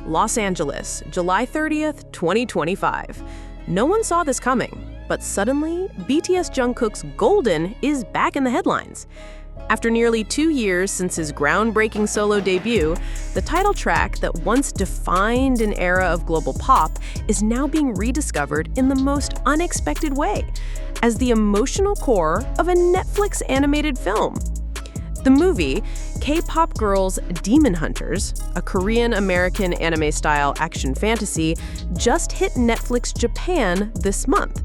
Los Angeles, July 30th, 2025. No one saw this coming, but suddenly, BTS Jungkook's Golden is back in the headlines. After nearly 2 years since his groundbreaking solo debut, the title track that once defined an era of global pop is now being rediscovered in the most unexpected way, as the emotional core of a Netflix animated film. The movie, K-pop Girls Demon Hunters, a Korean-American anime-style action fantasy, just hit Netflix Japan this month.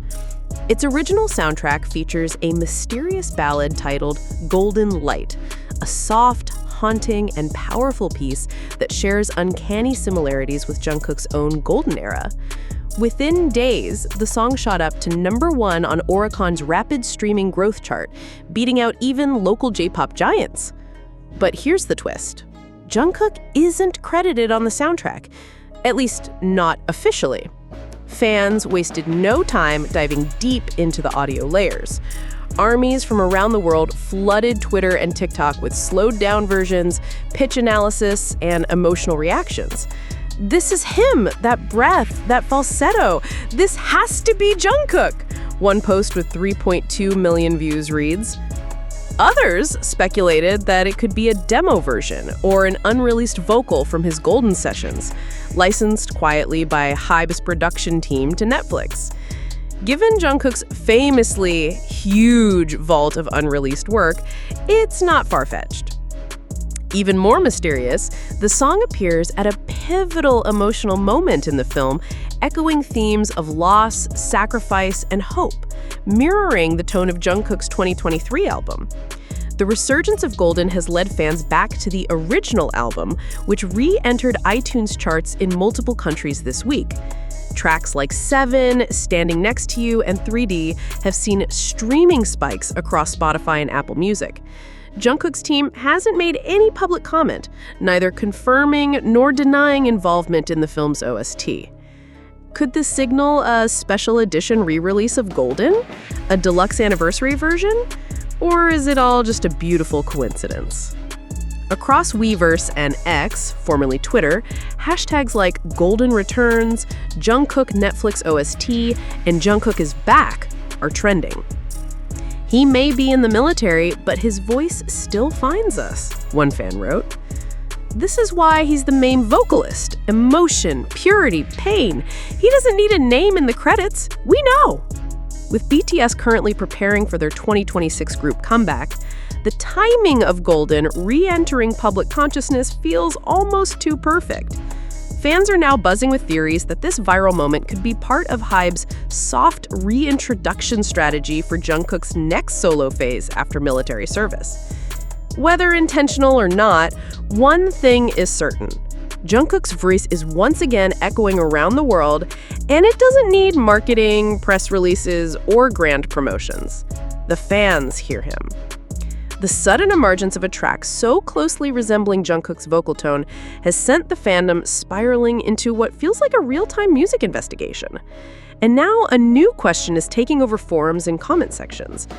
Its original soundtrack features a mysterious ballad titled Golden Light, a soft, haunting, and powerful piece that shares uncanny similarities with Jungkook's own golden era. Within days, the song shot up to #1 on Oricon's rapid streaming growth chart, beating out even local J-pop giants. But here's the twist. Jungkook isn't credited on the soundtrack, at least not officially. Fans wasted no time diving deep into the audio layers. Armies from around the world flooded Twitter and TikTok with slowed-down versions, pitch analysis, and emotional reactions. "This is him, that breath, that falsetto. This has to be Jungkook," one post with 3.2 million views reads. Others speculated that it could be a demo version or an unreleased vocal from his Golden sessions, licensed quietly by HYBE's production team to Netflix. Given Jungkook's famously huge vault of unreleased work, it's not far-fetched. Even more mysterious, the song appears at a pivotal emotional moment in the film, echoing themes of loss, sacrifice, and hope, mirroring the tone of Jungkook's 2023 album. The resurgence of Golden has led fans back to the original album, which re-entered iTunes charts in multiple countries this week. Tracks like 7, Standing Next to You, and 3D have seen streaming spikes across Spotify and Apple Music. Jungkook's team hasn't made any public comment, neither confirming nor denying involvement in the film's OST. Could this signal a special edition re-release of Golden? A deluxe anniversary version? Or is it all just a beautiful coincidence? Across Weverse and X, formerly Twitter, hashtags like Golden Returns, Jungkook Netflix OST, and Jungkook is back are trending. "He may be in the military, but his voice still finds us," one fan wrote. "This is why he's the main vocalist. Emotion, purity, pain. He doesn't need a name in the credits. We know." With BTS currently preparing for their 2026 group comeback, the timing of Golden re-entering public consciousness feels almost too perfect. Fans are now buzzing with theories that this viral moment could be part of HYBE's soft reintroduction strategy for Jungkook's next solo phase after military service. Whether intentional or not, one thing is certain. Jungkook's voice is once again echoing around the world, and it doesn't need marketing, press releases, or grand promotions. The fans hear him. The sudden emergence of a track so closely resembling Jungkook's vocal tone has sent the fandom spiraling into what feels like a real-time music investigation. And now a new question is taking over forums and comment sections.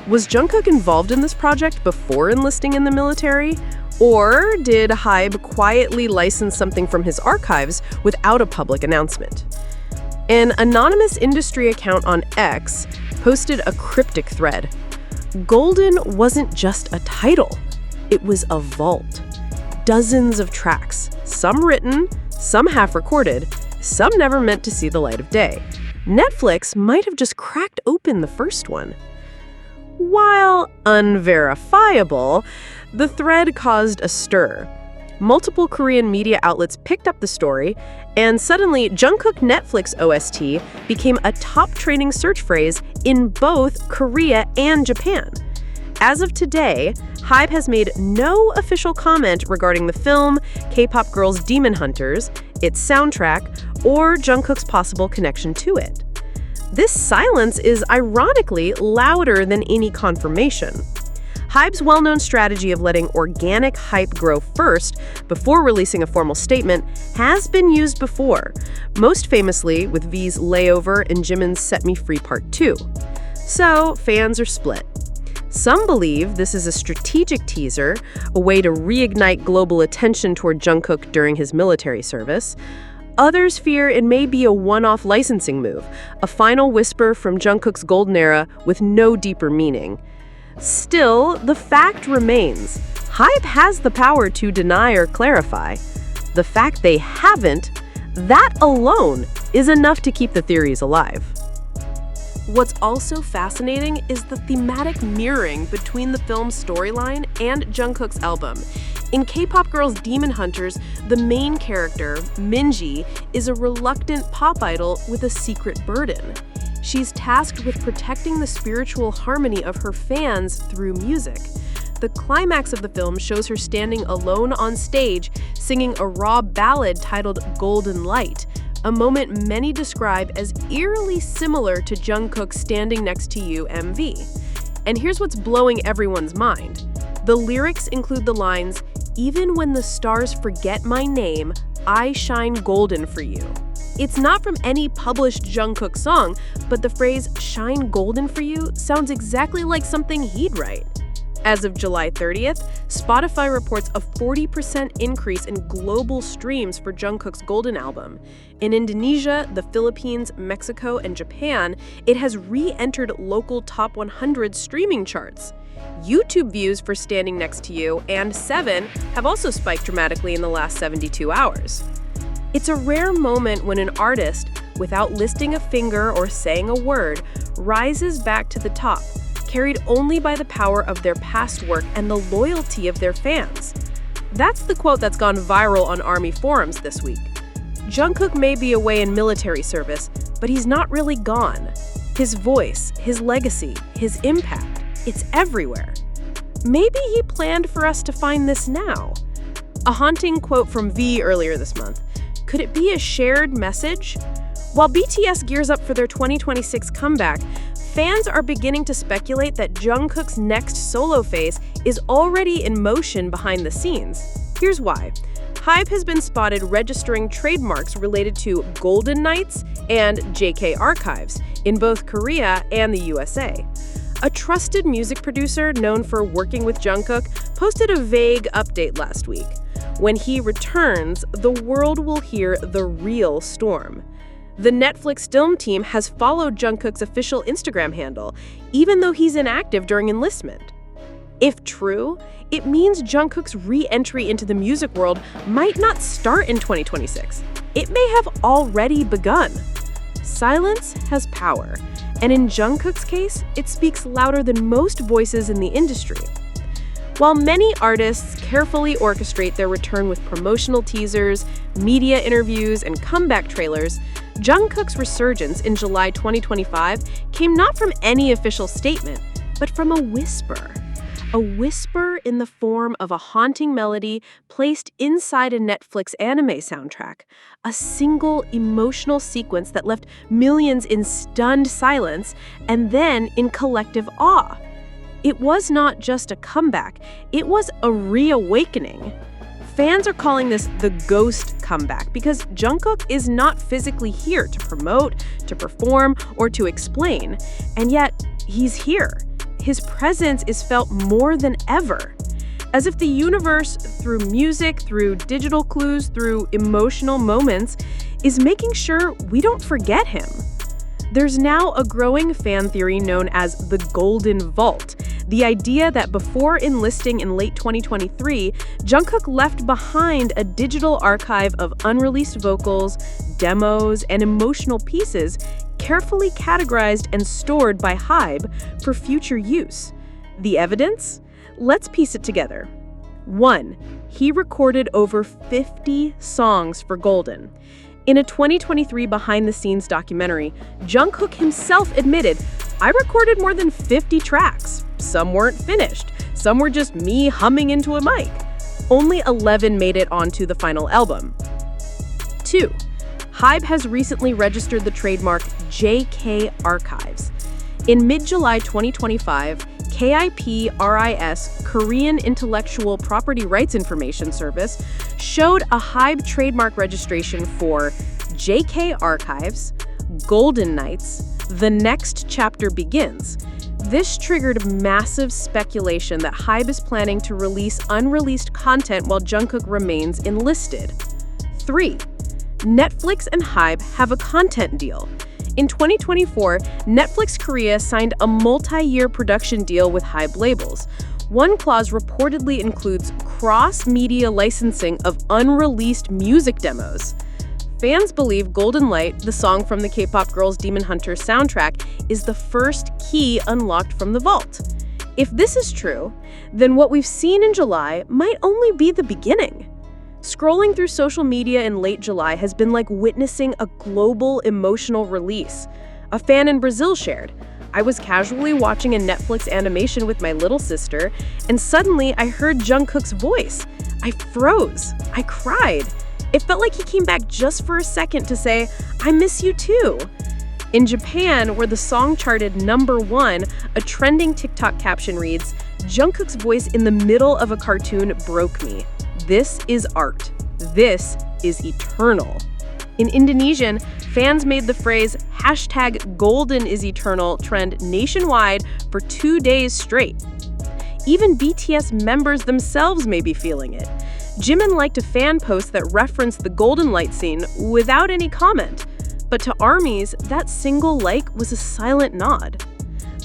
Was Jungkook involved in this project before enlisting in the military? Or did HYBE quietly license something from his archives without a public announcement? An anonymous industry account on X posted a cryptic thread. Golden wasn't just a title, it was a vault. Dozens of tracks, some written, some half-recorded, some never meant to see the light of day. Netflix might have just cracked open the first one. While unverifiable, the thread caused a stir. Multiple Korean media outlets picked up the story, and suddenly Jungkook Netflix OST became a top trending search phrase in both Korea and Japan. As of today, HYBE has made no official comment regarding the film, K-pop Girls Demon Hunters, its soundtrack, or Jungkook's possible connection to it. This silence is ironically louder than any confirmation. HYBE's well-known strategy of letting organic hype grow first before releasing a formal statement has been used before, most famously with V's Layover and Jimin's Set Me Free Part 2. So, fans are split. Some believe this is a strategic teaser, a way to reignite global attention toward Jungkook during his military service. Others fear it may be a one-off licensing move, a final whisper from Jungkook's golden era with no deeper meaning. Still, the fact remains. HYBE has the power to deny or clarify. The fact they haven't, that alone is enough to keep the theories alive. What's also fascinating is the thematic mirroring between the film's storyline and Jungkook's album. In K-pop Girls' Demon Hunters, the main character, Minji, is a reluctant pop idol with a secret burden. She's tasked with protecting the spiritual harmony of her fans through music. The climax of the film shows her standing alone on stage, singing a raw ballad titled Golden Light, a moment many describe as eerily similar to Jungkook's Standing Next to You MV. And here's what's blowing everyone's mind. The lyrics include the lines, "Even when the stars forget my name, I shine golden for you." It's not from any published Jungkook song, but the phrase "shine golden for you" sounds exactly like something he'd write. As of July 30th, Spotify reports a 40% increase in global streams for Jungkook's Golden album. In Indonesia, the Philippines, Mexico, and Japan, it has re-entered local top 100 streaming charts. YouTube views for Standing Next to You and Seven have also spiked dramatically in the last 72 hours. It's a rare moment when an artist, without lifting a finger or saying a word, rises back to the top, carried only by the power of their past work and the loyalty of their fans. That's the quote that's gone viral on ARMY forums this week. Jungkook may be away in military service, but he's not really gone. His voice, his legacy, his impact, it's everywhere. Maybe he planned for us to find this now. A haunting quote from V earlier this month. Could it be a shared message? While BTS gears up for their 2026 comeback, fans are beginning to speculate that Jungkook's next solo phase is already in motion behind the scenes. Here's why. HYBE has been spotted registering trademarks related to Golden Nights and JK Archives in both Korea and the USA. A trusted music producer known for working with Jungkook posted a vague update last week. When he returns, the world will hear the real storm. The Netflix film team has followed Jungkook's official Instagram handle, even though he's inactive during enlistment. If true, it means Jungkook's re-entry into the music world might not start in 2026. It may have already begun. Silence has power, and in Jungkook's case, it speaks louder than most voices in the industry. While many artists carefully orchestrate their return with promotional teasers, media interviews, and comeback trailers, Jungkook's resurgence in July 2025 came not from any official statement, but from a whisper. A whisper in the form of a haunting melody placed inside a Netflix anime soundtrack, a single emotional sequence that left millions in stunned silence and then in collective awe. It was not just a comeback, it was a reawakening. Fans are calling this the ghost comeback because Jungkook is not physically here to promote, to perform, or to explain, and yet he's here. His presence is felt more than ever. As if the universe, through music, through digital clues, through emotional moments, is making sure we don't forget him. There's now a growing fan theory known as the Golden Vault, the idea that before enlisting in late 2023, Jungkook left behind a digital archive of unreleased vocals, demos, and emotional pieces carefully categorized and stored by HYBE for future use. The evidence? Let's piece it together. 1. He recorded over 50 songs for Golden. In a 2023 behind-the-scenes documentary, Jungkook himself admitted, "I recorded more than 50 tracks. Some weren't finished. Some were just me humming into a mic." Only 11 made it onto the final album. 2. HYBE has recently registered the trademark JK Archives. In mid-July 2025, KIPRIS, Korean Intellectual Property Rights Information Service, showed a HYBE trademark registration for JK Archives, Golden Nights, The Next Chapter Begins. This triggered massive speculation that HYBE is planning to release unreleased content while Jungkook remains enlisted. 3. Netflix and HYBE have a content deal. In 2024, Netflix Korea signed a multi-year production deal with HYBE labels. One clause reportedly includes cross-media licensing of unreleased music demos. Fans believe Golden Light, the song from the K-pop Girls Demon Hunter soundtrack, is the first key unlocked from the vault. If this is true, then what we've seen in July might only be the beginning. Scrolling through social media in late July has been like witnessing a global emotional release. A fan in Brazil shared, "I was casually watching a Netflix animation with my little sister, and suddenly I heard Jungkook's voice. I froze. I cried. It felt like he came back just for a second to say, 'I miss you too.'" In Japan, where the song charted #1, a trending TikTok caption reads, "Jungkook's voice in the middle of a cartoon broke me. This is art. This is eternal." In Indonesian, fans made the phrase #GoldenIsEternal trend nationwide for 2 days straight. Even BTS members themselves may be feeling it. Jimin liked a fan post that referenced the Golden Light scene without any comment. But to ARMYs, that single like was a silent nod.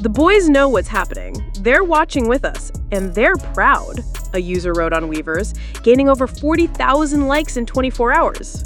"The boys know what's happening. They're watching with us, and they're proud," a user wrote on Weavers, gaining over 40,000 likes in 24 hours.